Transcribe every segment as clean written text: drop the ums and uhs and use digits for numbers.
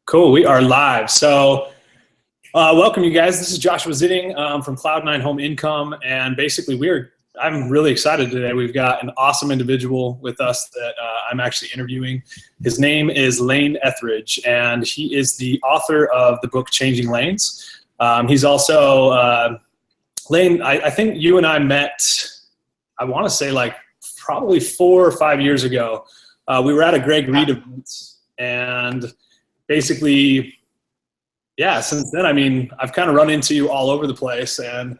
Cool, we are live. So welcome you guys. This is Joshua Zitting from Cloud9 Home Income. And basically I'm really excited today. We've got an awesome individual with us that I'm actually interviewing. His name is Lane Ethridge, and he is the author of the book Changing Lanes. He's also, Lane, I think you and I met, I want to say like probably 4 or 5 years ago. We were at a Greg Reed event, and basically, yeah, since then, I mean, I've kind of run into you all over the place, and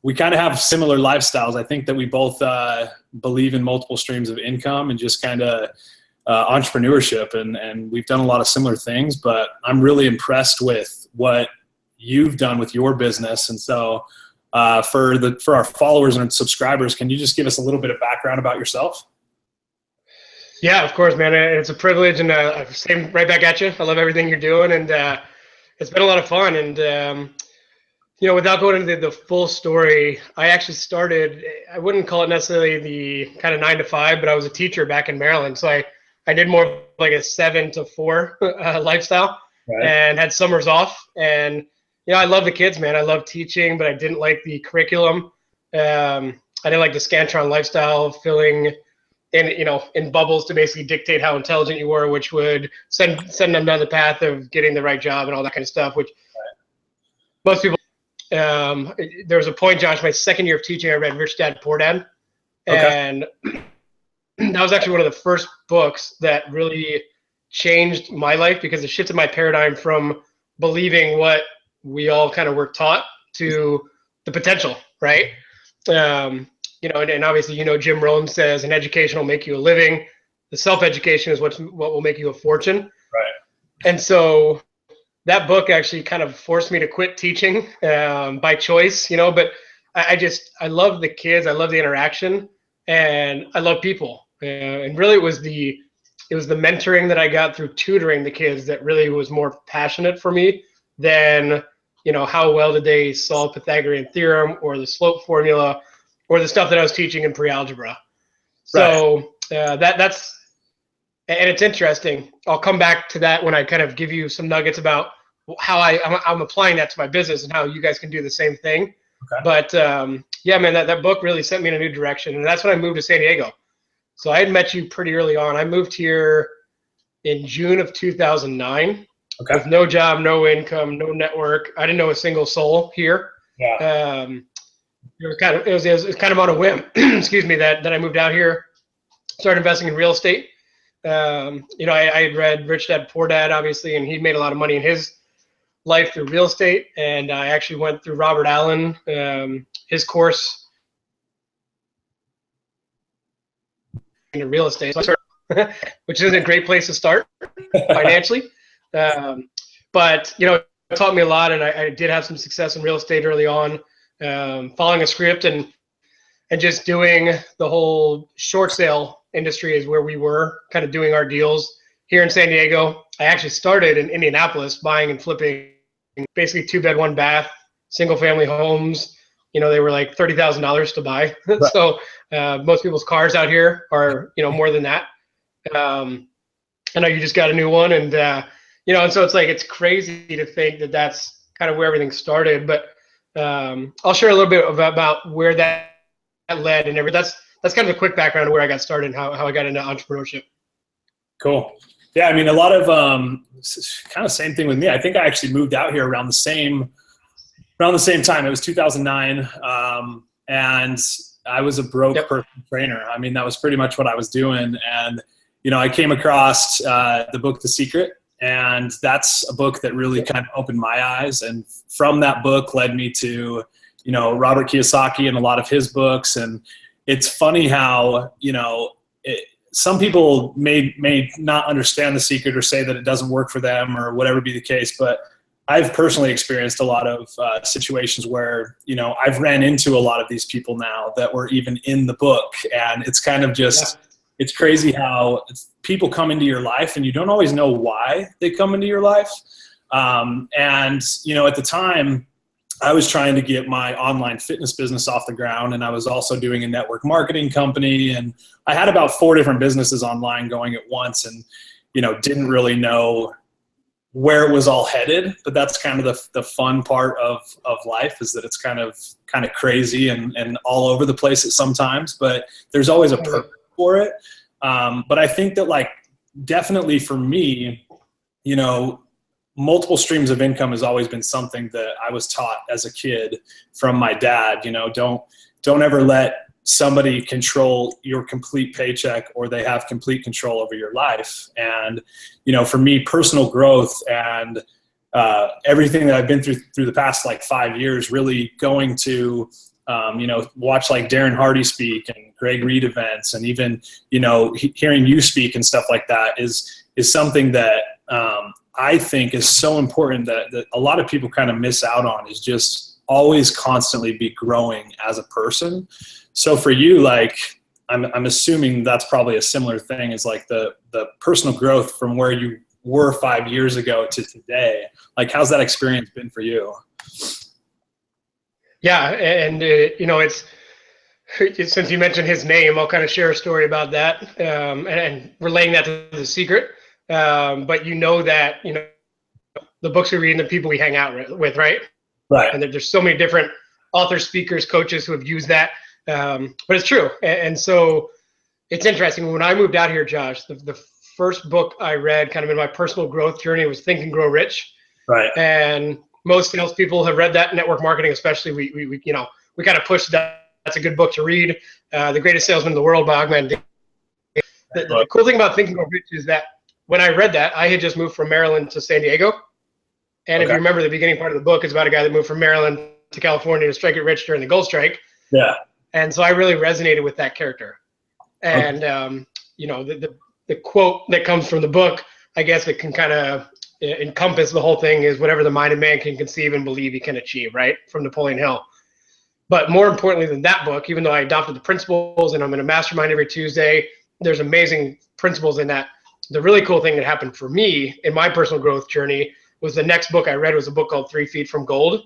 we kind of have similar lifestyles. I think that we both believe in multiple streams of income and just kind of entrepreneurship, and we've done a lot of similar things, but I'm really impressed with what you've done with your business. And so for our followers and subscribers, can you just give us a little bit of background about yourself? Yeah, of course, man. It's a privilege, and same right back at you. I love everything you're doing, and it's been a lot of fun. And without going into the full story, I actually started. I wouldn't call it necessarily the kind of 9 to 5, but I was a teacher back in Maryland, so I did more of like a 7 to 4 lifestyle, right, and had summers off. And I love the kids, man. I love teaching, but I didn't like the curriculum. I didn't like the Scantron lifestyle, filling in bubbles to basically dictate how intelligent you were, which would send them down the path of getting the right job and all that kind of stuff, which most people, there was a point, Josh, my second year of teaching, I read Rich Dad, Poor Dad. Okay. And that was actually one of the first books that really changed my life, because it shifted my paradigm from believing what we all kind of were taught to the potential, right? And obviously, Jim Rohn says an education will make you a living. The self-education is what will make you a fortune. Right. And so that book actually kind of forced me to quit teaching by choice, but I love the kids. I love the interaction, and I love people. And really it was the mentoring that I got through tutoring the kids that really was more passionate for me than, how well did they solve Pythagorean theorem or the slope formula or the stuff that I was teaching in pre-algebra. So that's, and it's interesting. I'll come back to that when I kind of give you some nuggets about how I'm applying that to my business and how you guys can do the same thing. Okay. But yeah, man, that book really sent me in a new direction. And that's when I moved to San Diego. So I had met you pretty early on. I moved here in June of 2009. Okay. With no job, no income, no network. I didn't know a single soul here. Yeah. It was kind of on a whim, excuse me, that I moved out here, started investing in real estate. I had read Rich Dad, Poor Dad, obviously, and he made a lot of money in his life through real estate. And I actually went through Robert Allen, his course into real estate, which isn't a great place to start financially. But, it taught me a lot, and I did have some success in real estate early on. Following a script and just doing the whole short sale industry is where we were kind of doing our deals here in San Diego. I actually started in Indianapolis buying and flipping basically 2-bed, 1-bath, single family homes. They were like $30,000 to buy. Right. So most people's cars out here are, more than that. I know you just got a new one, and, and so it's like, it's crazy to think that that's kind of where everything started. But I'll share a little bit about where that led and everything. That's kind of a quick background of where I got started and how I got into entrepreneurship. Cool. Yeah, I mean, a lot of kind of same thing with me. I think I actually moved out here around the same time. It was 2009, and I was a broke personal trainer. I mean, that was pretty much what I was doing. And I came across the book The Secret. And that's a book that really kind of opened my eyes. And from that book led me to, Robert Kiyosaki and a lot of his books. And it's funny how, some people may not understand The Secret or say that it doesn't work for them or whatever be the case. But I've personally experienced a lot of situations where, I've ran into a lot of these people now that were even in the book. And it's kind of just... Yeah. It's crazy how people come into your life and you don't always know why they come into your life. And, at the time, I was trying to get my online fitness business off the ground, and I was also doing a network marketing company. And I had about 4 different businesses online going at once, and, didn't really know where it was all headed, but that's kind of the fun part of life, is that it's kind of crazy and all over the place at sometimes, but there's always a purpose for it. But I think that, like, definitely for me, you know, multiple streams of income has always been something that I was taught as a kid from my dad. You know, don't ever let somebody control your complete paycheck, or they have complete control over your life. And, you know, for me, personal growth and everything that I've been through the past like 5 years, really going to, you know, watch like Darren Hardy speak and Greg Reed events, and even, you know, hearing you speak and stuff like that is something that I think is so important that a lot of people kind of miss out on, is just always constantly be growing as a person. So for you, like, I'm assuming that's probably a similar thing, is like the personal growth from where you were 5 years ago to today. Like, how's that experience been for you? Yeah, and you know, it's since you mentioned his name, I'll kind of share a story about that, and relaying that to The Secret. But you know that, you know, the books we read and the people we hang out with, right? Right. And there's so many different authors, speakers, coaches who have used that. But it's true. And so it's interesting. When I moved out here, Josh, the first book I read kind of in my personal growth journey was Think and Grow Rich. Right. And most salespeople have read that. Network marketing, especially, we you know, we kind of push that. That's a good book to read. The Greatest Salesman in the World by Ogman. The cool thing about Think and Grow Rich is that when I read that, I had just moved from Maryland to San Diego. And if you remember, the beginning part of the book is about a guy that moved from Maryland to California to strike it rich during the gold strike. Yeah. And so I really resonated with that character. And, you know, the quote that comes from the book, I guess it can kind of encompass the whole thing, is whatever the mind of man can conceive and believe he can achieve, right? From Napoleon Hill. But more importantly than that book, even though I adopted the principles and I'm in a mastermind every Tuesday, there's amazing principles in that. The really cool thing that happened for me in my personal growth journey was the next book I read was a book called 3 Feet from Gold.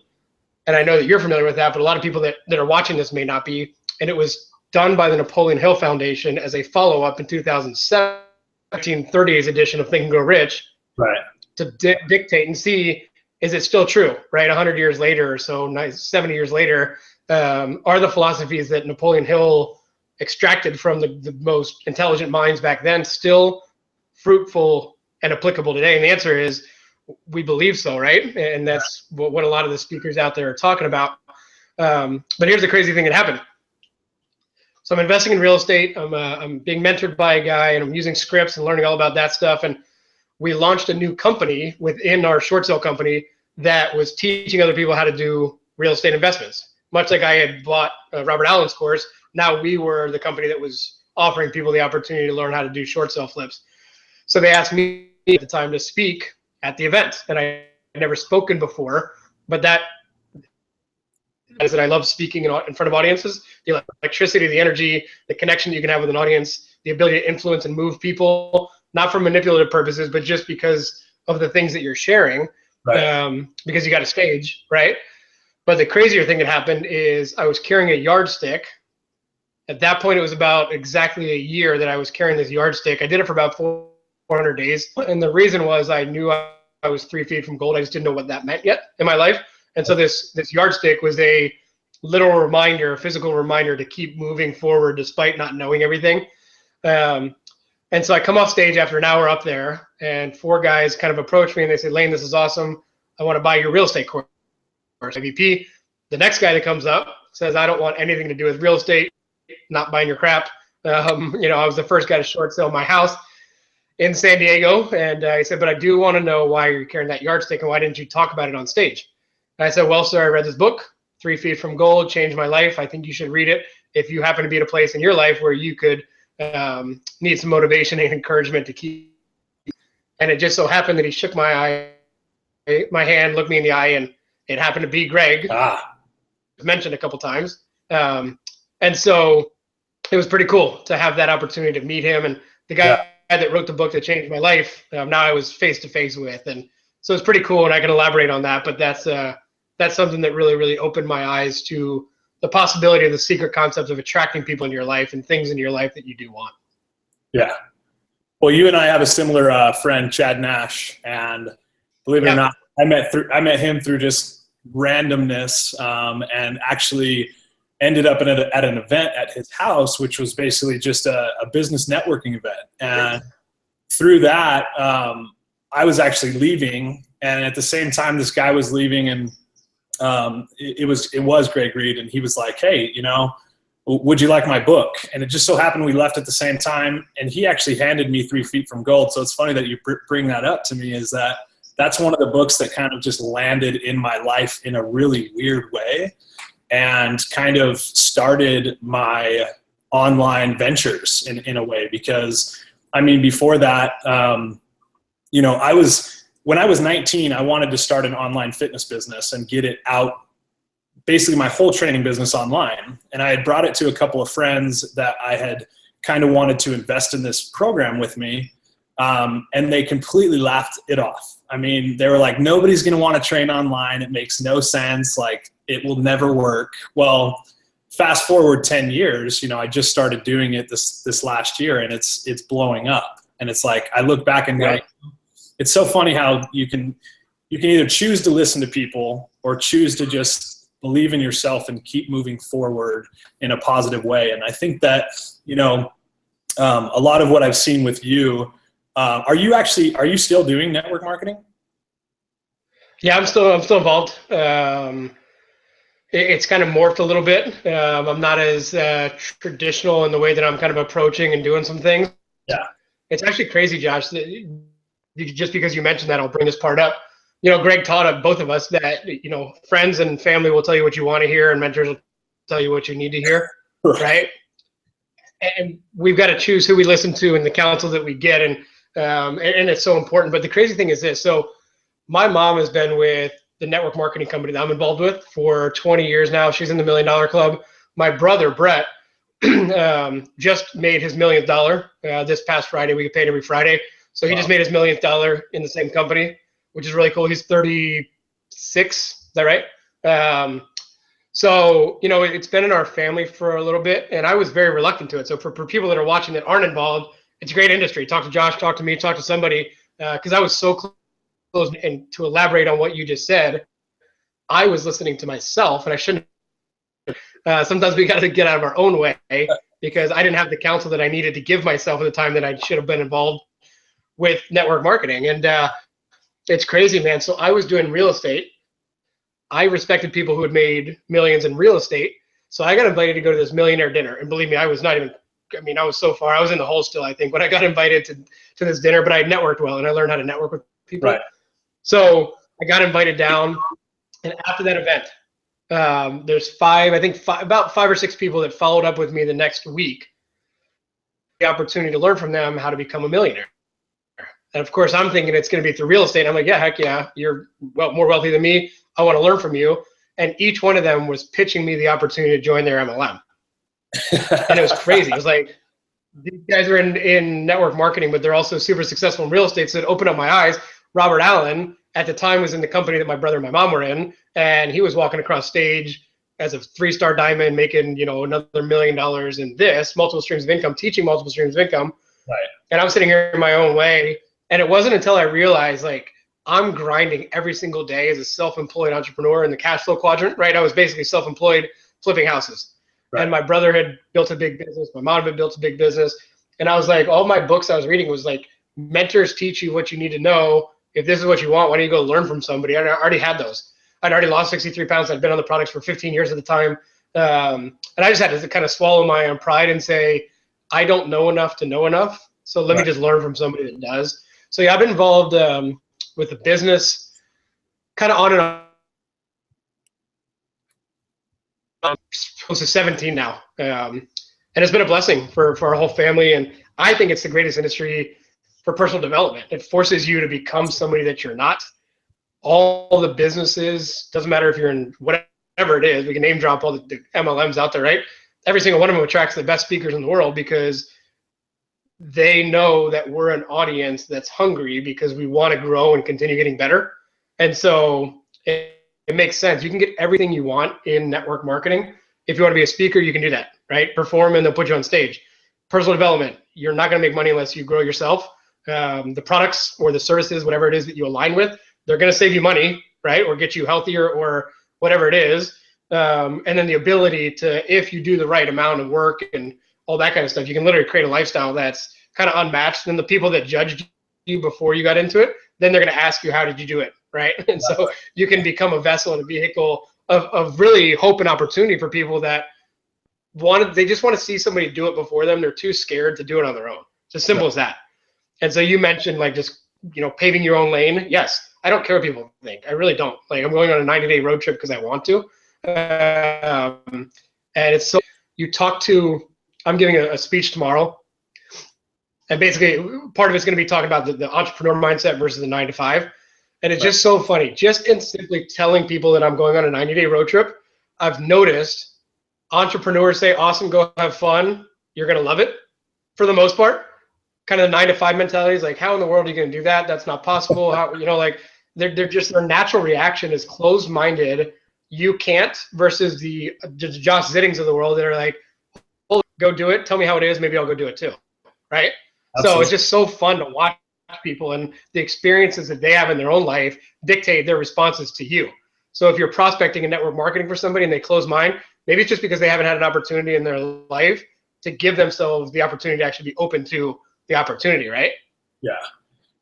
And I know that you're familiar with that, but a lot of people that are watching this may not be. And it was done by the Napoleon Hill Foundation as a follow-up in 2007, 1930s edition of Think and Grow Rich, right, to dictate and see, is it still true, right? 100 years later or so, 70 years later, are the philosophies that Napoleon Hill extracted from the most intelligent minds back then still fruitful and applicable today? And the answer is, we believe so, right? And that's what a lot of the speakers out there are talking about. But here's the crazy thing that happened. So I'm investing in real estate. I'm being mentored by a guy, and I'm using scripts and learning all about that stuff. And we launched a new company within our short sale company that was teaching other people how to do real estate investments. Much like I had bought Robert Allen's course, now we were the company that was offering people the opportunity to learn how to do short sale flips. So they asked me at the time to speak at the event, and I had never spoken before, but that is that I love speaking in front of audiences. The electricity, the energy, the connection you can have with an audience, the ability to influence and move people, not for manipulative purposes, but just because of the things that you're sharing, right. Because you got a stage, right? But the crazier thing that happened is I was carrying a yardstick. At that point, it was about exactly a year that I was carrying this yardstick. I did it for about 400 days. And the reason was I knew I was 3 feet from gold. I just didn't know what that meant yet in my life. And so this yardstick was a literal reminder, a physical reminder to keep moving forward despite not knowing everything. And so I come off stage after an hour up there, and 4 guys kind of approach me and they say, "Lane, this is awesome. I want to buy your real estate course, IVP." The next guy that comes up says, "I don't want anything to do with real estate, not buying your crap." You know, I was the first guy to short sell my house in San Diego. And I said, "But I do want to know why you're carrying that yardstick, and why didn't you talk about it on stage?" And I said, "Well, sir, I read this book, 3 Feet from Gold, changed my life. I think you should read it if you happen to be at a place in your life where you could need some motivation and encouragement to keep." And it just so happened that he shook my hand, looked me in the eye, and it happened to be Greg, mentioned a couple times. And so it was pretty cool to have that opportunity to meet him. And the guy that wrote the book that changed my life, now I was face to face with. And so it's pretty cool, and I can elaborate on that. But that's something that really, really opened my eyes to the possibility of the secret concept of attracting people into your life and things into your life that you do want. Yeah. Well, you and I have a similar friend, Chad Nash, and believe it or not, I met him through just randomness, and actually ended up at an event at his house, which was basically just a business networking event. And through that, I was actually leaving, and at the same time this guy was leaving, and it was Greg Reed, and he was like, hey, would you like my book? And it just so happened we left at the same time, and he actually handed me 3 Feet from Gold. So it's funny that you bring that up to me, is that's one of the books that kind of just landed in my life in a really weird way, and kind of started my online ventures in a way. Because I mean, before that, when I was 19, I wanted to start an online fitness business and get it out, basically my whole training business online. And I had brought it to a couple of friends that I had kind of wanted to invest in this program with me. And they completely laughed it off. I mean, they were like, nobody's going to want to train online. It makes no sense. Like, it will never work. Well, fast forward 10 years, I just started doing it this last year, and it's blowing up. And it's like, I look back and go, it's so funny how you can either choose to listen to people or choose to just believe in yourself and keep moving forward in a positive way. And I think that, a lot of what I've seen with you, are you still doing network marketing? Yeah, I'm still involved. It's kind of morphed a little bit. I'm not as traditional in the way that I'm kind of approaching and doing some things. Yeah. It's actually crazy, Josh, that just because you mentioned that, I'll bring this part up. Greg taught both of us that, friends and family will tell you what you want to hear, and mentors will tell you what you need to hear, right? And we've got to choose who we listen to and the counsel that we get, and it's so important. But the crazy thing is this. So my mom has been with the network marketing company that I'm involved with for 20 years now. She's in the $1 Million Club. My brother, Brett, just made his $1 millionth this past Friday. We get paid every Friday. So he just made his $1 millionth in the same company, which is really cool. He's 36. Is that right? So, it's been in our family for a little bit, and I was very reluctant to it. So for people that are watching that aren't involved, it's a great industry. Talk to Josh, talk to me, talk to somebody, because I was so close. And to elaborate on what you just said, I was listening to myself, and I shouldn't. Sometimes we got to get out of our own way, because I didn't have the counsel that I needed to give myself at the time that I should have been involved with network marketing. And it's crazy, man. So I was doing real estate. I respected people who had made millions in real estate. So I got invited to go to this millionaire dinner. And believe me, I was not even, I was so far, I was in the hole still, I think, when I got invited to this dinner, but I networked well, and I learned how to network with people. Right. So I got invited down, and after that event, there's about 5 or 6 people that followed up with me the next week. The opportunity to learn from them how to become a millionaire. And of course, I'm thinking it's going to be through real estate. I'm like, yeah, heck yeah, you're more wealthy than me. I want to learn from you. And each one of them was pitching me the opportunity to join their MLM. And it was crazy. It was like, these guys are in network marketing, but they're also super successful in real estate. So it opened up my eyes. Robert Allen at the time was in the company that my brother and my mom were in, and he was walking across stage as a 3-star diamond, making another $1 million in this multiple streams of income, teaching multiple streams of income. Right. And I'm sitting here in my own way, and it wasn't until I realized, like, I'm grinding every single day as a self-employed entrepreneur in the cash flow quadrant. Right, I was basically self-employed flipping houses. Right. And my brother had built a big business, my mom had built a big business, and I was like, all my books I was reading was like, mentors teach you what you need to know. If this is what you want, why don't you go learn from somebody? I already had those. I'd already lost 63 pounds. I'd been on the products for 15 years at the time. And I just had to kind of swallow my own pride and say, I don't know enough to know enough. So let me just learn from somebody that does. So yeah, I've been involved with the business kind of on and on. I'm close to 17 now. And it's been a blessing for our whole family. And I think it's the greatest industry for personal development. It forces you to become somebody that you're not. All the businesses, doesn't matter if you're in whatever it is, we can name drop all the MLMs out there, right? Every single one of them attracts the best speakers in the world because they know that we're an audience that's hungry because we want to grow and continue getting better. And so it makes sense. You can get everything you want in network marketing. If you want to be a speaker, you can do that, right? Perform and they'll put you on stage. Personal development, you're not going to make money unless you grow yourself. The products or the services, whatever it is that you align with, they're going to save you money, right? Or get you healthier or whatever it is. And then the ability to, if you do the right amount of work and all that kind of stuff, you can literally create a lifestyle that's kind of unmatched. And the people that judged you before you got into it, then they're going to ask you, how did you do it, right? And so you can become a vessel and a vehicle of really hope and opportunity for people that they just want to see somebody do it before them. They're too scared to do it on their own. It's as simple as that. And so you mentioned like just, paving your own lane. Yes, I don't care what people think. I really don't. Like, I'm going on a 90-day road trip because I want to. And it's so, I'm giving a speech tomorrow. And basically part of it's going to be talking about the entrepreneur mindset versus the 9-to-5. And it's just so funny. Just in simply telling people that I'm going on a 90-day road trip, I've noticed entrepreneurs say, awesome, go have fun. You're going to love it for the most part. Kind of the 9-to-5 mentality is like, how in the world are you going to do that? That's not possible. How, like they're just, their natural reaction is closed-minded. You can't, versus the Josh Zittings of the world that are like, oh, go do it. Tell me how it is. Maybe I'll go do it too. Right. Absolutely. So it's just so fun to watch people, and the experiences that they have in their own life dictate their responses to you. So if you're prospecting and network marketing for somebody and they close mind, maybe it's just because they haven't had an opportunity in their life to give themselves the opportunity to actually be open to the opportunity, right? Yeah.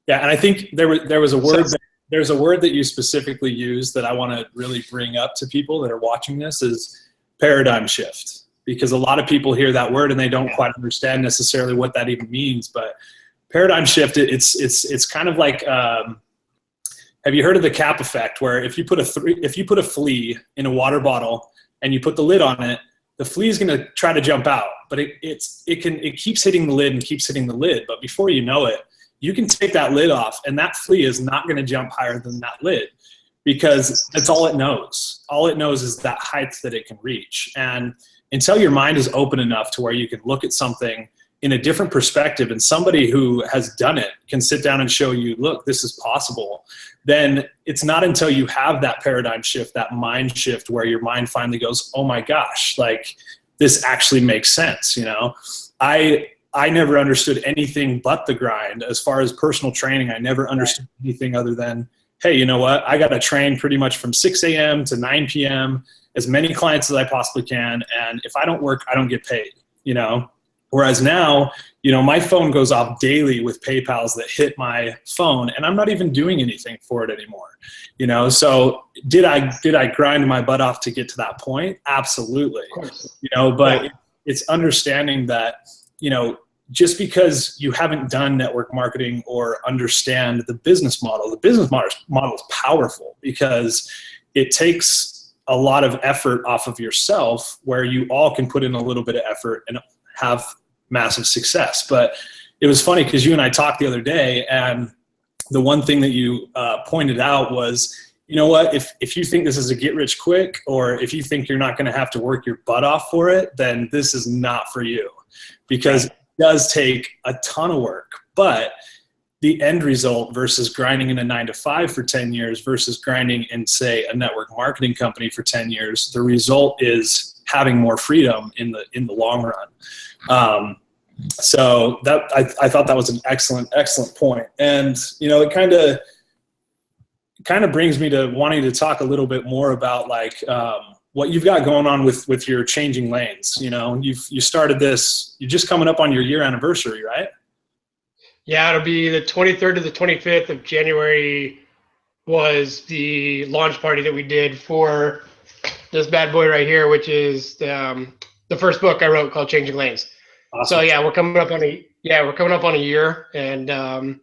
And I think there was a word there's a word that you specifically used that I want to really bring up to people that are watching this is paradigm shift. Because a lot of people hear that word and they don't quite understand necessarily what that even means. But paradigm shift, it's kind of like, have you heard of the cap effect, where if you put a flea in a water bottle and you put the lid on it, the flea is going to try to jump out, but it keeps hitting the lid and keeps hitting the lid. But before you know it, you can take that lid off and that flea is not going to jump higher than that lid, because that's all it knows. All it knows is that height that it can reach. And until your mind is open enough to where you can look at something in a different perspective, and somebody who has done it can sit down and show you, look, this is possible, then it's not until you have that paradigm shift, that mind shift, where your mind finally goes, oh my gosh, like this actually makes sense. I never understood anything but the grind. As far as personal training, I never understood anything other than, hey, you know what? I got to train pretty much from 6 a.m. to 9 p.m., as many clients as I possibly can. And if I don't work, I don't get paid, Whereas now, my phone goes off daily with PayPals that hit my phone, and I'm not even doing anything for it anymore. So did I grind my butt off to get to that point? Absolutely. But it's understanding that, just because you haven't done network marketing or understand the business model is powerful, because it takes a lot of effort off of yourself, where you all can put in a little bit of effort and have massive success. But it was funny because you and I talked the other day, and the one thing that you pointed out was, you know what, if you think this is a get rich quick, or if you think you're not going to have to work your butt off for it, then this is not for you, because it does take a ton of work. But the end result versus grinding in a 9-to-5 for 10 years versus grinding in, say, a network marketing company for 10 years, the result is having more freedom in the long run. So that I thought that was an excellent point. And, it kind of brings me to wanting to talk a little bit more about what you've got going on with your changing lanes. You started this, you're just coming up on your year anniversary, right? Yeah, it'll be the 23rd to the 25th of January was the launch party that we did for this bad boy right here, which is the first book I wrote called Changing Lanes. Awesome. So yeah, we're coming up on a year, and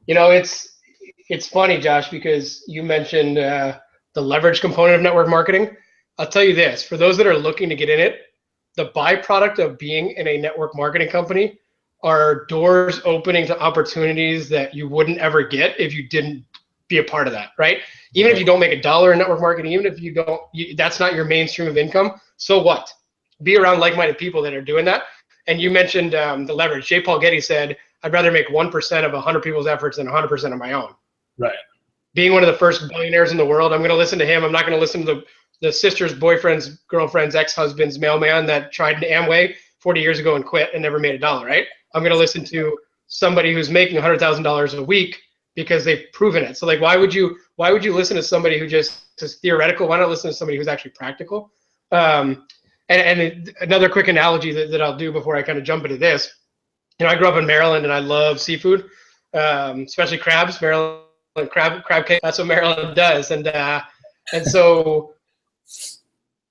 it's funny, Josh, because you mentioned the leverage component of network marketing. I'll tell you this: for those that are looking to get in it, the byproduct of being in a network marketing company are doors opening to opportunities that you wouldn't ever get if you didn't be a part of that, right? Even if you don't make $1 in network marketing, even if that's not your main stream of income, so what? Be around like-minded people that are doing that. And you mentioned the leverage. J. Paul Getty said, I'd rather make 1% of 100 people's efforts than 100% of my own. Right. Being one of the first billionaires in the world, I'm going to listen to him. I'm not going to listen to the sister's boyfriend's girlfriend's ex-husband's mailman that tried Amway 40 years ago and quit and never made $1, right? I'm going to listen to somebody who's making $100,000 a week because they've proven it. So like, why would you listen to somebody who just is theoretical? Why not listen to somebody who's actually practical? And another quick analogy that I'll do before I kind of jump into this. I grew up in Maryland and I love seafood, especially crabs. Maryland crab cake. That's what Maryland does. And so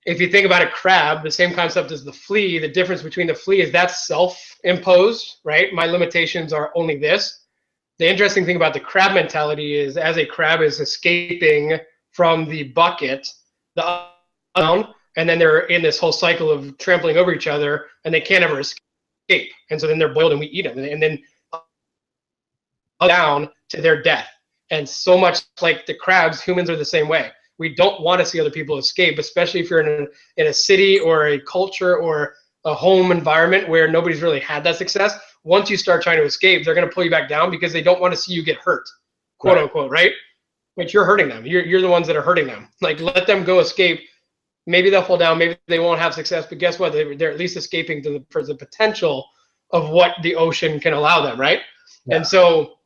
if you think about a crab, the same concept as the flea. The difference between the flea is that's self-imposed, right? My limitations are only this. The interesting thing about the crab mentality is, as a crab is escaping from the bucket, and then they're in this whole cycle of trampling over each other, and they can't ever escape. And so then they're boiled and we eat them, and then down to their death. And so much like the crabs, humans are the same way. We don't want to see other people escape, especially if you're in a city or a culture or a home environment where nobody's really had that success. Once you start trying to escape, they're going to pull you back down because they don't want to see you get hurt, quote unquote, right? But you're hurting them. You're the ones that are hurting them. Like, let them go escape. Maybe they'll fall down. Maybe they won't have success. But guess what? They're at least escaping for the potential of what the ocean can allow them, right? Yeah. And so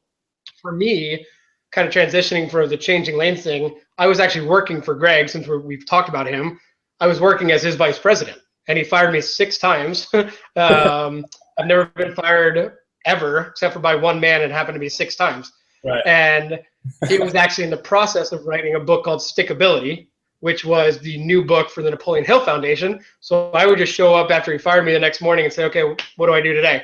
for me, kind of transitioning for the changing lanes thing, I was actually working for Greg, since we've talked about him. I was working as his vice president, and he fired me 6 times. I've never been fired ever, except for by one man. It happened to be 6 times. Right. And he was actually in the process of writing a book called Stickability, which was the new book for the Napoleon Hill Foundation. So I would just show up after he fired me the next morning and say, okay, what do I do today?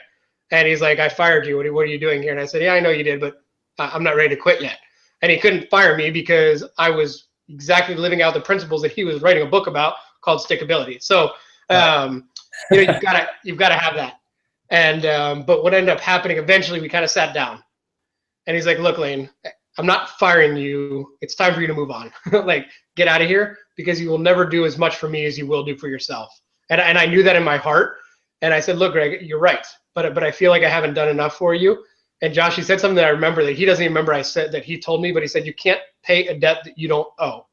And he's like, I fired you. What are you doing here? And I said, yeah, I know you did, but I'm not ready to quit yet. And he couldn't fire me because I was exactly living out the principles that he was writing a book about called Stickability. So, you've got to have that. And but what ended up happening, eventually we kind of sat down, and he's like, look, Lane, I'm not firing you. It's time for you to move on. Like, get out of here, because you will never do as much for me as you will do for yourself. And I knew that in my heart. And I said, look, Greg, you're right. But I feel like I haven't done enough for you. And Josh, he said something that I remember that he doesn't even remember I said, that he told me, but he said, you can't pay a debt that you don't owe.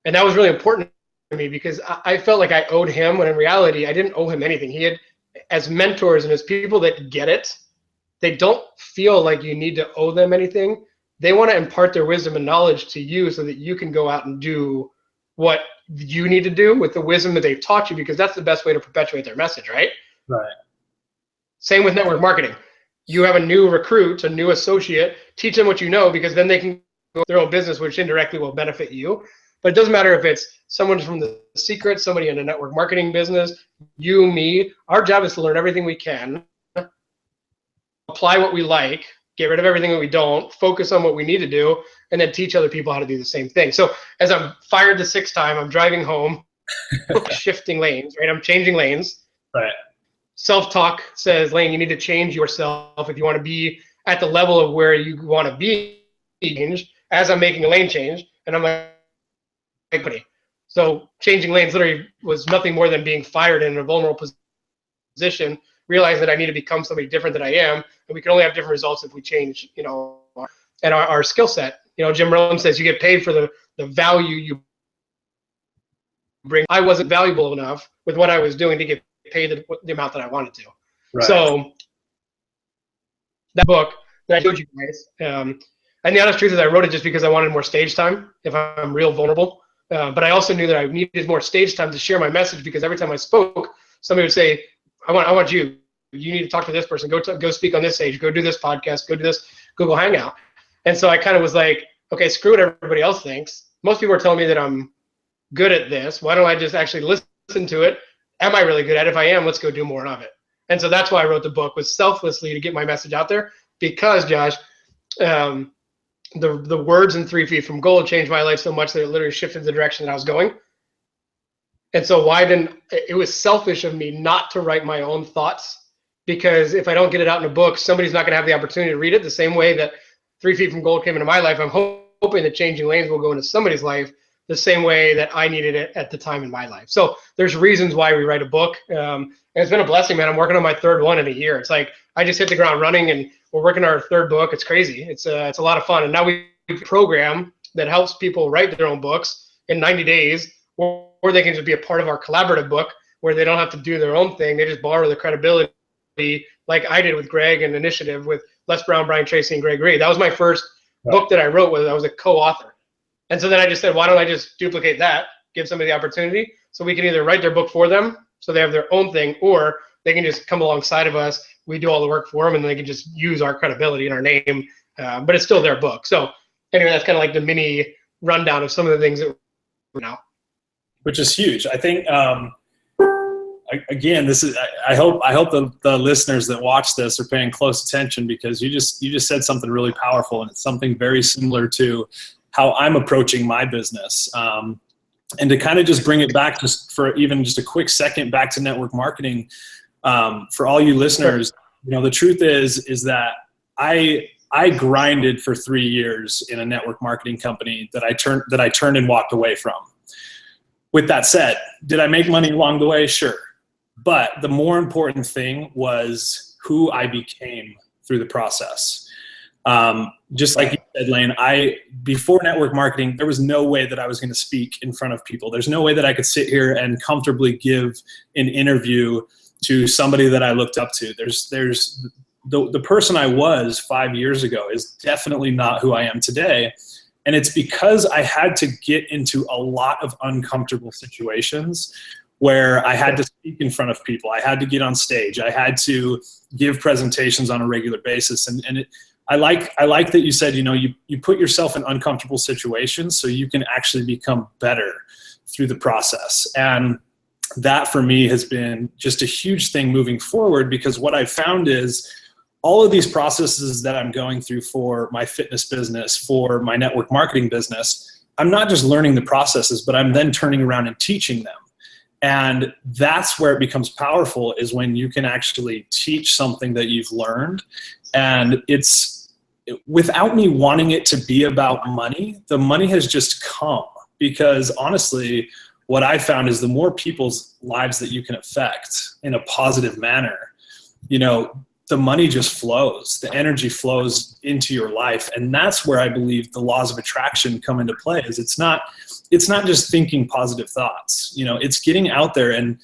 And that was really important to me, because I felt like I owed him, when in reality, I didn't owe him anything. He had, as mentors and as people that get it, they don't feel like you need to owe them anything. They want to impart their wisdom and knowledge to you so that you can go out and do what you need to do with the wisdom that they've taught you, because that's the best way to perpetuate their message, right? Right. Same with network marketing. You have a new recruit, a new associate, teach them what you know, because then they can go their own business, which indirectly will benefit you. But it doesn't matter if it's someone from The Secret, somebody in a network marketing business, you, me. Our job is to learn everything we can, apply what we like, get rid of everything that we don't, focus on what we need to do, and then teach other people how to do the same thing. So as I'm fired the 6th time, I'm driving home, shifting lanes, right? I'm changing lanes. Right. Self-talk says, Lane, you need to change yourself if you want to be at the level of where you want to be changed, as I'm making a lane change. And I'm like, so changing lanes literally was nothing more than being fired in a vulnerable position, realize that I need to become somebody different than I am. And we can only have different results if we change, and our skill set. Jim Rohn says you get paid for the value you bring. I wasn't valuable enough with what I was doing to get paid the amount that I wanted to. Right. So that book that I showed you guys, and the honest truth is I wrote it just because I wanted more stage time if I'm real vulnerable. But I also knew that I needed more stage time to share my message, because every time I spoke, somebody would say, I want you. You need to talk to this person. Go speak on this stage. Go do this podcast. Go do this Google Hangout. And so I kind of was like, okay, screw what everybody else thinks. Most people are telling me that I'm good at this. Why don't I just actually listen to it? Am I really good at it? If I am, let's go do more of it. And so that's why I wrote the book, was selflessly to get my message out there, because, Josh, the words in 3 Feet from Gold changed my life so much that it literally shifted the direction that I was going. And so it was selfish of me not to write my own thoughts, because if I don't get it out in a book, somebody's not going to have the opportunity to read it. The same way that 3 Feet from Gold came into my life, I'm hoping that Changing Lanes will go into somebody's life the same way that I needed it at the time in my life. So there's reasons why we write a book. And it's been a blessing, man. I'm working on my 3rd one in a year. It's like I just hit the ground running, and we're working on our 3rd book. It's crazy. It's a lot of fun. And now we have a program that helps people write their own books in 90 days, or they can just be a part of our collaborative book where they don't have to do their own thing. They just borrow the credibility, like I did with Greg and Initiative with Les Brown, Brian Tracy, and Greg Reed. That was my first book that I wrote with, I was a co-author. And so then I just said, why don't I just duplicate that, give somebody the opportunity so we can either write their book for them so they have their own thing, or they can just come alongside of us. We do all the work for them, and they can just use our credibility and our name, but it's still their book. So anyway, that's kind of like the mini rundown of some of the things that we're now. Which is huge. I think, again, this is, I hope the listeners that watch this are paying close attention, because you just said something really powerful, and it's something very similar to how I'm approaching my business. And to kind of just bring it back just for even just a quick second back to network marketing, for all you listeners, the truth is that I grinded for 3 years in a network marketing company that I turned and walked away from. With that said, did I make money along the way? Sure. But the more important thing was who I became through the process. Just like you said, Lane, before network marketing, there was no way that I was going to speak in front of people. There's no way that I could sit here and comfortably give an interview to somebody that I looked up to. The person I was 5 years ago is definitely not who I am today. And it's because I had to get into a lot of uncomfortable situations where I had to speak in front of people. I had to get on stage. I had to give presentations on a regular basis. I like that you said, you put yourself in uncomfortable situations so you can actually become better through the process. And that for me has been just a huge thing moving forward, because what I found is all of these processes that I'm going through for my fitness business, for my network marketing business, I'm not just learning the processes, but I'm then turning around and teaching them. And that's where it becomes powerful, is when you can actually teach something that you've learned. And it's without me wanting it to be about money, the money has just come, because honestly, what I found is the more people's lives that you can affect in a positive manner, the money just flows, the energy flows into your life. And that's where I believe the laws of attraction come into play. Is it's not just thinking positive thoughts, it's getting out there, and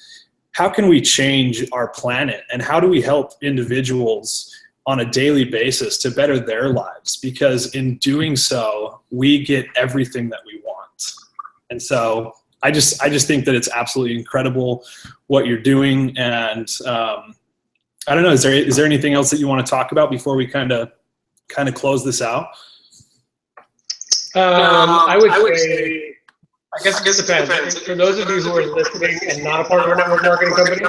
how can we change our planet, and how do we help individuals on a daily basis to better their lives? Because in doing so, we get everything that we want. And so I just think that it's absolutely incredible what you're doing. And I don't know, is there anything else that you want to talk about before we kind of close this out? I would say, I guess it depends. For those of you who are listening and not a part of a network marketing company,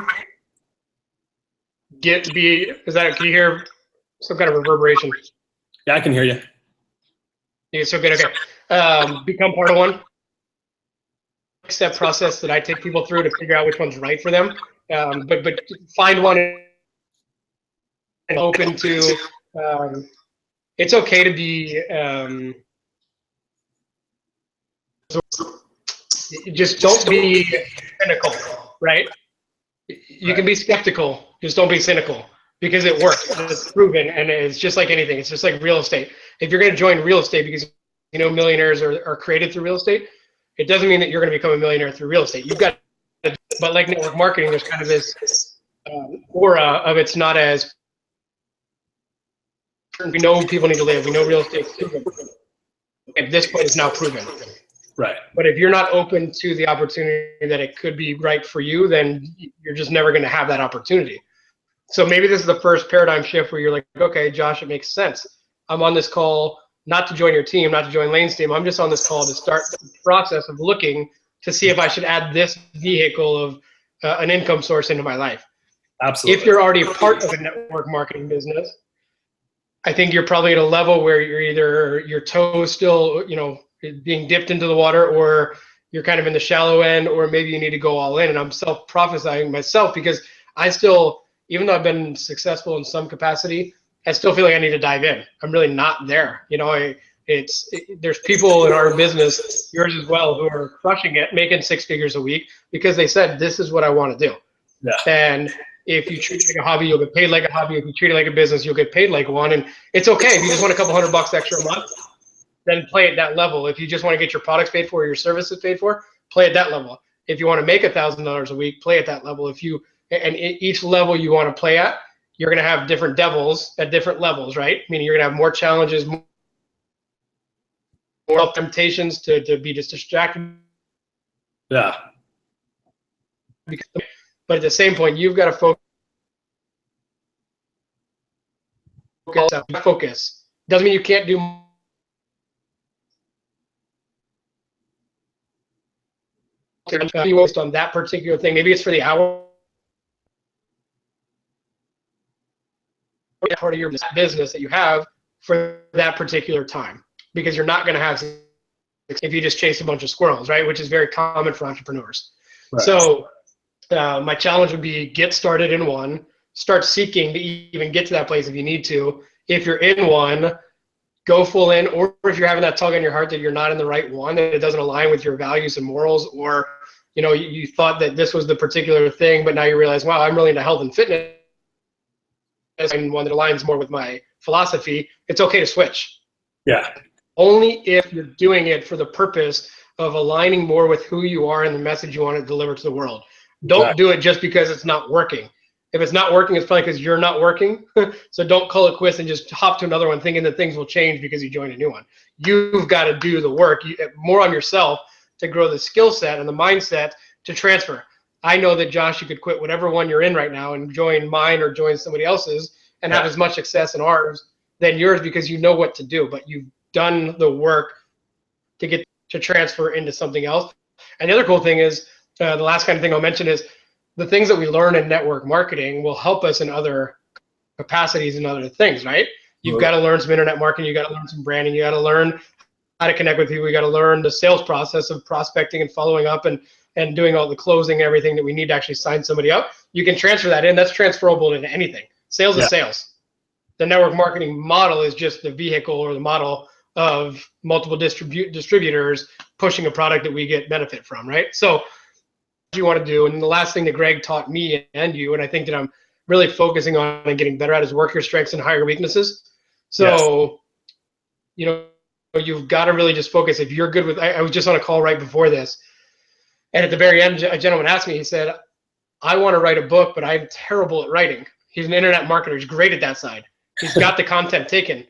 can you hear some kind of reverberation? Yeah, I can hear you. Yeah, so good. Okay. Become part of one. Step process that I take people through to figure out which one's right for them. But find one and open to. It's okay to be. Just don't be cynical, right? You can be skeptical, just don't be cynical, because it works. It's proven, and it's just like anything. It's just like real estate. If you're going to join real estate because millionaires are created through real estate, it doesn't mean that you're going to become a millionaire through real estate. You've got, but like network marketing, there's kind of this aura of it's not as. We know people need to live. We know real estate. At this point, it's now proven. Right. But if you're not open to the opportunity that it could be right for you, then you're just never going to have that opportunity. So maybe this is the first paradigm shift where you're like, okay, Josh, it makes sense. I'm on this call not to join your team, not to join Lane's team. I'm just on this call to start the process of looking to see if I should add this vehicle of an income source into my life. Absolutely. If you're already a part of a network marketing business, I think you're probably at a level where you're either your toes still, being dipped into the water, or you're kind of in the shallow end, or maybe you need to go all in. And I'm self-prophesying myself, because I still, even though I've been successful in some capacity, I still feel like I need to dive in. I'm really not there. There's people in our business, yours as well, who are crushing it, making 6 figures a week, because they said, this is what I want to do. Yeah. And if you treat it like a hobby, you'll get paid like a hobby. If you treat it like a business, you'll get paid like one. And it's okay if you just want a couple $100 extra a month, then play at that level. If you just want to get your products paid for or your services paid for, play at that level. If you want to make $1,000 a week, play at that level. And each level you want to play at, you're going to have different devils at different levels, right? Meaning you're going to have more challenges, more temptations to be just distracted. Yeah. But at the same point, you've got to focus. Doesn't mean you can't do on that particular thing. Maybe it's for the hour part of your business that you have for that particular time, because you're not going to have if you just chase a bunch of squirrels, right? Which is very common for entrepreneurs. Right. So my challenge would be get started in one, start seeking to even get to that place if you need to. If you're in one, go full in, or if you're having that tug on your heart that you're not in the right one, that it doesn't align with your values and morals, or you thought that this was the particular thing, but now you realize, wow, I'm really into health and fitness and one that aligns more with my philosophy, it's okay to switch. Yeah. Only if you're doing it for the purpose of aligning more with who you are and the message you want to deliver to the world. Don't do it just because it's not working. If it's not working, it's probably because you're not working. So don't call it quits and just hop to another one thinking that things will change because you join a new one. You've got to do the work more on yourself to grow the skill set and the mindset to transfer. I know that, Josh, you could quit whatever one you're in right now and join mine or join somebody else's and have as much success in ours than yours, because you know what to do, but you've done the work to get to transfer into something else. And the other cool thing is, the last kind of thing I'll mention is the things that we learn in network marketing will help us in other capacities and other things, right? You've got to learn some internet marketing, you got to learn some branding, you got to learn how to connect with people, you got to learn the sales process of prospecting and following up and doing all the closing, everything that we need to actually sign somebody up. You can transfer that in. That's transferable into anything. Sales is sales. The network marketing model is just the vehicle or the model of multiple distributors pushing a product that we get benefit from, right? So what you want to do, and the last thing that Greg taught me and you, and I think that I'm really focusing on and getting better at, is work your strengths and higher weaknesses. So, you've got to really just focus. If you're good with, I was just on a call right before this, and at the very end, a gentleman asked me, he said, I want to write a book, but I'm terrible at writing. He's an internet marketer. He's great at that side. He's got the content taken.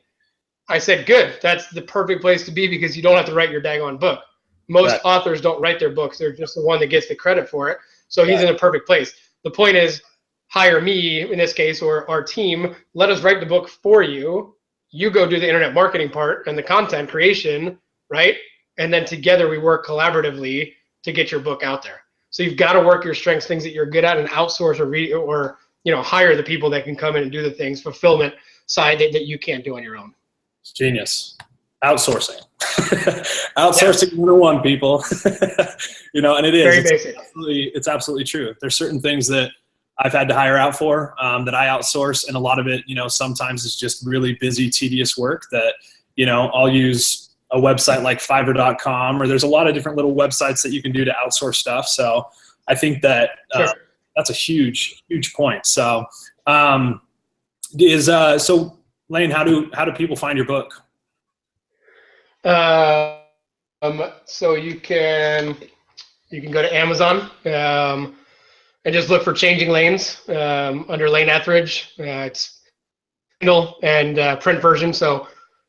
I said, good. That's the perfect place to be, because you don't have to write your daggone book. Most authors don't write their books. They're just the one that gets the credit for it. So he's in a perfect place. The point is, hire me in this case, or our team. Let us write the book for you. You go do the internet marketing part and the content creation, right? And then together we work collaboratively to get your book out there. So you've got to work your strengths, things that you're good at, and outsource or hire the people that can come in and do the things, fulfillment side that you can't do on your own. It's genius. Outsourcing. Outsourcing 101, people. And it is. Very basic. It's absolutely true. There's certain things that I've had to hire out for that I outsource, and a lot of it, sometimes is just really busy, tedious work that, I'll use a website like Fiverr.com, or there's a lot of different little websites that you can do to outsource stuff. So I think that that's a huge, huge point. So so Lane, how do people find your book? So you can go to Amazon and just look for Changing Lanes under Lane Ethridge. It's Kindle and print version. So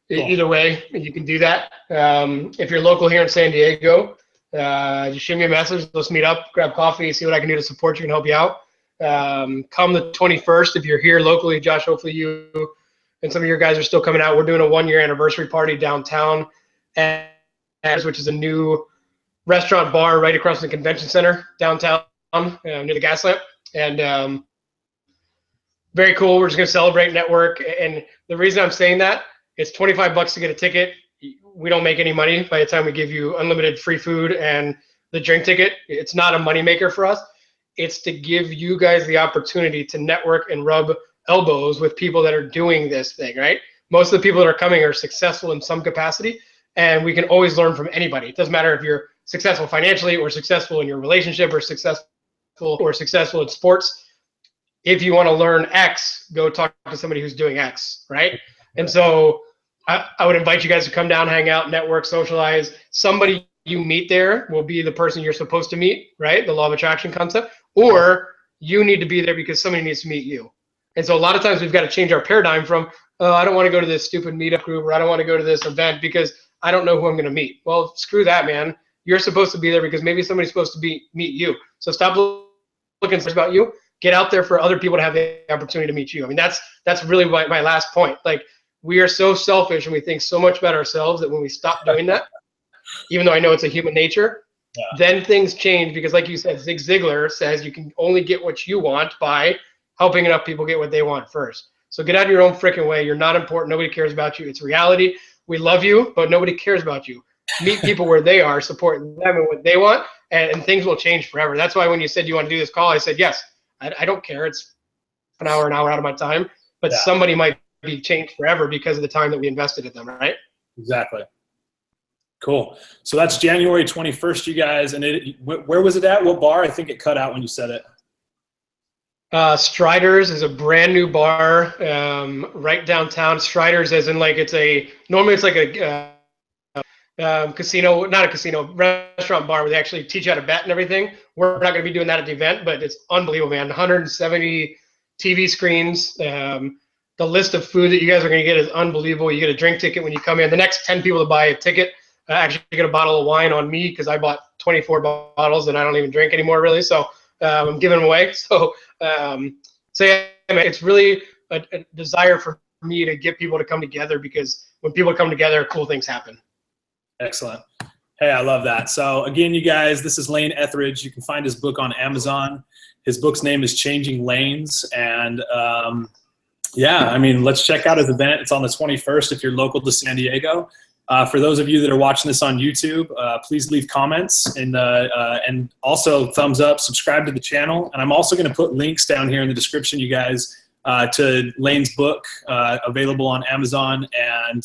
either way, you can do that. If you're local here in San Diego, just shoot me a message. Let's meet up, grab coffee, see what I can do to support you and help you out. Come the 21st, if you're here locally, Josh, hopefully you and some of your guys are still coming out. We're doing a 1-year anniversary party downtown, which is a new restaurant bar right across from the convention center downtown near the gas lamp. And very cool. We're just going to celebrate network. And the reason I'm saying that, it's $25 to get a ticket. We don't make any money by the time we give you unlimited free food and the drink ticket. It's not a moneymaker for us. It's to give you guys the opportunity to network and rub elbows with people that are doing this thing, right? Most of the people that are coming are successful in some capacity, and we can always learn from anybody. It doesn't matter if you're successful financially or successful in your relationship or successful in sports. If you want to learn X, go talk to somebody who's doing X, right? And so I would invite you guys to come down, hang out, network, socialize. Somebody you meet there will be the person you're supposed to meet, right? The law of attraction concept. Or you need to be there because somebody needs to meet you. And so a lot of times we've got to change our paradigm from, oh, I don't want to go to this stupid meetup group, or I don't want to go to this event because I don't know who I'm going to meet. Well, screw that, man. You're supposed to be there because maybe somebody's supposed to meet you. So stop looking about you. Get out there for other people to have the opportunity to meet you. I mean, that's really my last point. Like, we are so selfish and we think so much about ourselves that when we stop doing that, even though I know it's a human nature, then things change, because like you said, Zig Ziglar says you can only get what you want by helping enough people get what they want first. So get out of your own freaking way. You're not important. Nobody cares about you. It's reality. We love you, but nobody cares about you. Meet people where they are, support them and what they want, and things will change forever. That's why when you said you want to do this call, I said, yes, I don't care. It's an hour out of my time, but somebody might be changed forever because of the time that we invested in them, right? Exactly. Cool. So that's January 21st, you guys. And where was it at? What bar? I think it cut out when you said it. Strider's is a brand new bar right downtown. Strider's, as in like normally it's like a casino, not a casino, restaurant bar where they actually teach you how to bet and everything. We're not going to be doing that at the event, but it's unbelievable, man. 170 TV screens. The list of food that you guys are going to get is unbelievable. You get a drink ticket when you come in. The next 10 people to buy a ticket actually get a bottle of wine on me, because I bought 24 bottles and I don't even drink anymore, really. So I'm giving them away. So yeah, it's really a desire for me to get people to come together, because when people come together, cool things happen. Excellent. Hey, I love that. So again, you guys, this is Lane Ethridge. You can find his book on Amazon. His book's name is Changing Lanes. And yeah, I mean, let's check out his event. It's on the 21st if you're local to San Diego. For those of you that are watching this on YouTube, please leave comments and also thumbs up, subscribe to the channel. And I'm also going to put links down here in the description, you guys, to Lane's book, available on Amazon, and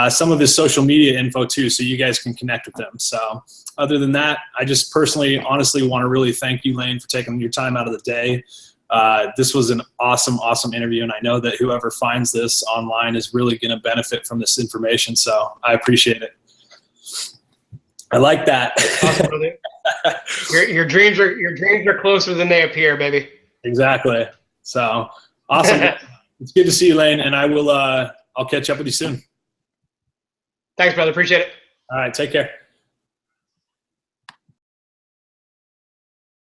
some of his social media info too, so you guys can connect with them. So other than that, I just personally, honestly want to really thank you, Lane, for taking your time out of the day. This was an awesome, awesome interview, and I know that whoever finds this online is really going to benefit from this information, so I appreciate it. I like that. Awesome, brother. Your dreams are closer than they appear, baby. Exactly. So awesome. It's good to see you, Lane, and I'll catch up with you soon. Thanks, brother. Appreciate it. All right. Take care.